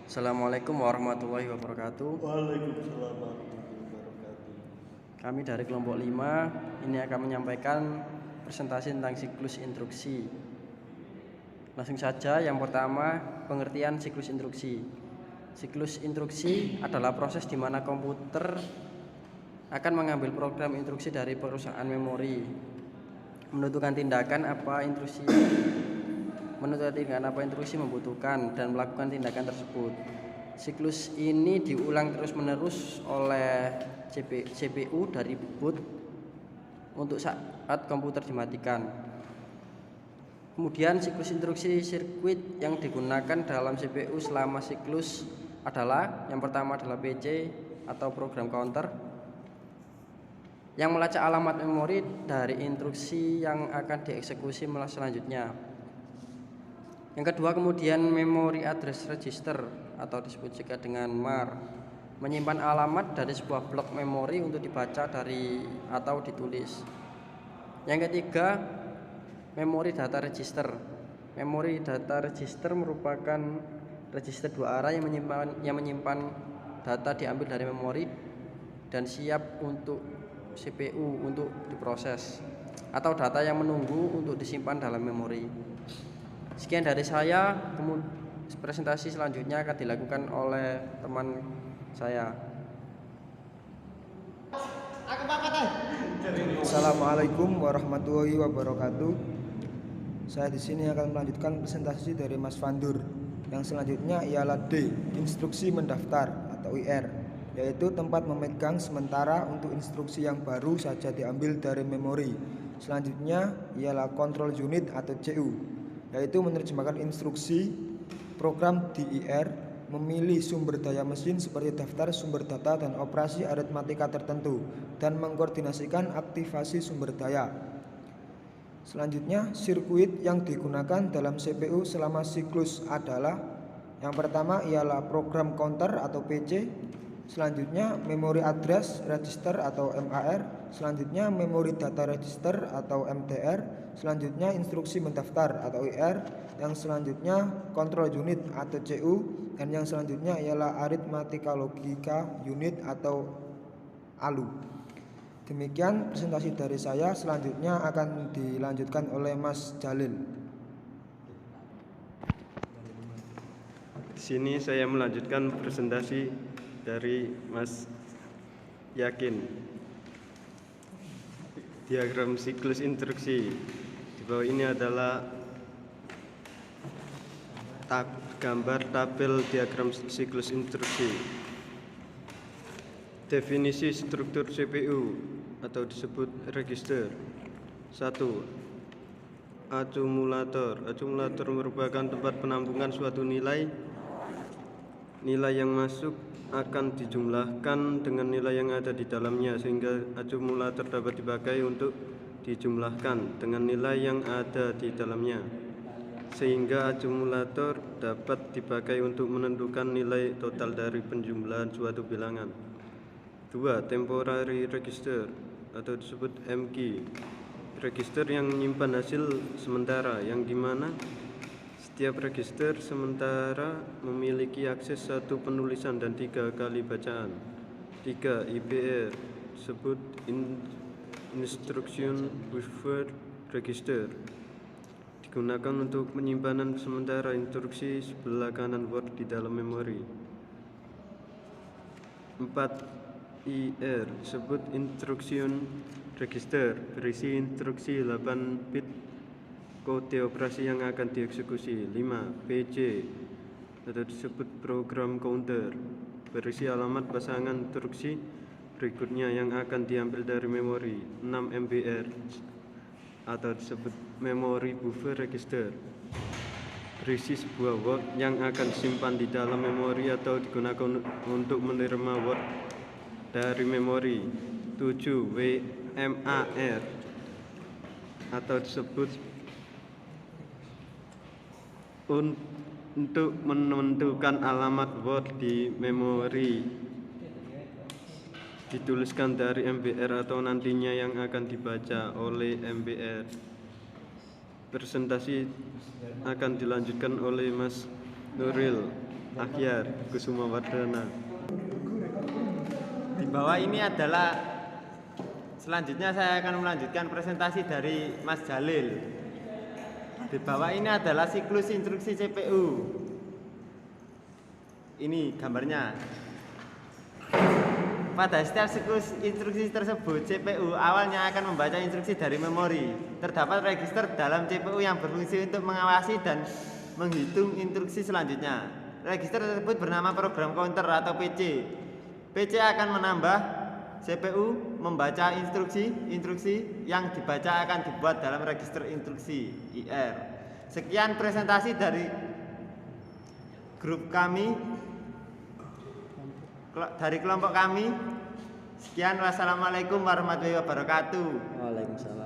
Assalamualaikum warahmatullahi wabarakatuh. Waalaikumsalam warahmatullahi wabarakatuh. Kami dari kelompok 5 ini akan menyampaikan presentasi tentang siklus instruksi. Langsung saja, yang pertama, pengertian siklus instruksi. Siklus instruksi adalah proses di mana komputer akan mengambil program instruksi dari perusahaan memori, menentukan tindakan apa instruksi membutuhkan dan melakukan tindakan tersebut. Siklus ini diulang terus-menerus oleh CPU dari boot untuk saat komputer dimatikan. Kemudian siklus instruksi sirkuit yang digunakan dalam CPU selama siklus adalah yang pertama adalah PC atau program counter yang melacak alamat memori dari instruksi yang akan dieksekusi selanjutnya. Yang kedua, kemudian memory address register atau disebut juga dengan MAR, menyimpan alamat dari sebuah blok memori untuk dibaca atau ditulis. Yang ketiga, memory data register. Memory data register merupakan register dua arah yang menyimpan data diambil dari memori dan siap untuk CPU untuk diproses, atau data yang menunggu untuk disimpan dalam memori. Sekian dari saya. Presentasi selanjutnya akan dilakukan oleh teman saya. Assalamualaikum warahmatullahi wabarakatuh. Saya di sini akan melanjutkan presentasi dari Mas Fandur. Yang selanjutnya ialah D, instruksi mendaftar atau IR, yaitu tempat memegang sementara untuk instruksi yang baru saja diambil dari memori. Selanjutnya ialah control unit atau CU, yaitu menerjemahkan instruksi program di IR, memilih sumber daya mesin seperti daftar sumber data dan operasi aritmatika tertentu, dan mengkoordinasikan aktivasi sumber daya. Selanjutnya, sirkuit yang digunakan dalam CPU selama siklus adalah yang pertama ialah program counter atau PC, selanjutnya memory address register atau MAR, selanjutnya memory data register atau MDR, selanjutnya instruksi mendaftar atau IR, yang selanjutnya control unit atau CU, dan yang selanjutnya ialah aritmatika logika unit atau ALU. Demikian presentasi dari saya. Selanjutnya akan dilanjutkan oleh Mas Jalil. Di sini saya melanjutkan presentasi dari Mas Yakin. Diagram siklus instruksi. Di bawah ini adalah gambar tabel diagram siklus instruksi. Definisi struktur CPU atau disebut register. 1. Akumulator. Akumulator merupakan tempat penampungan suatu nilai. Nilai yang masuk akan dijumlahkan dengan nilai yang ada di dalamnya, sehingga akumulator dapat dipakai untuk dijumlahkan dengan nilai yang ada di dalamnya, sehingga akumulator dapat dipakai untuk menentukan nilai total dari penjumlahan suatu bilangan. 2. Temporary register atau disebut MK. Register yang menyimpan hasil sementara, yang dimana setiap register sementara memiliki akses satu penulisan dan 3 kali bacaan. 3. IBR disebut Instruction Buffer Register, digunakan untuk penyimpanan sementara instruksi sebelah kanan word di dalam memori. 4. IR disebut Instruction Register, berisi instruksi 8 bit kode operasi yang akan dieksekusi. 5. PC atau disebut Program Counter, berisi alamat pasangan instruksi berikutnya yang akan diambil dari memori. 6. MBR atau disebut Memory Buffer Register, berisi sebuah word yang akan disimpan di dalam memori atau digunakan untuk menerima word dari memori. 7. WMAR atau disebut untuk menentukan alamat word di memori, dituliskan dari MBR atau nantinya yang akan dibaca oleh MBR. Presentasi akan dilanjutkan oleh Mas Nuril. Akhyar Kusuma Wardana. Di bawah ini adalah selanjutnya saya akan melanjutkan presentasi dari Mas Jalil. Di bawah ini adalah siklus instruksi CPU. Ini gambarnya. Pada setiap siklus instruksi tersebut, CPU awalnya akan membaca instruksi dari memori. Terdapat register dalam CPU yang berfungsi untuk mengawasi dan menghitung instruksi selanjutnya. Register tersebut bernama program counter atau PC. PC akan menambah CPU membaca instruksi yang dibaca akan dibuat dalam register instruksi IR. Sekian presentasi dari grup kami, dari kelompok kami. Sekian, wassalamualaikum warahmatullahi wabarakatuh. Waalaikumsalam.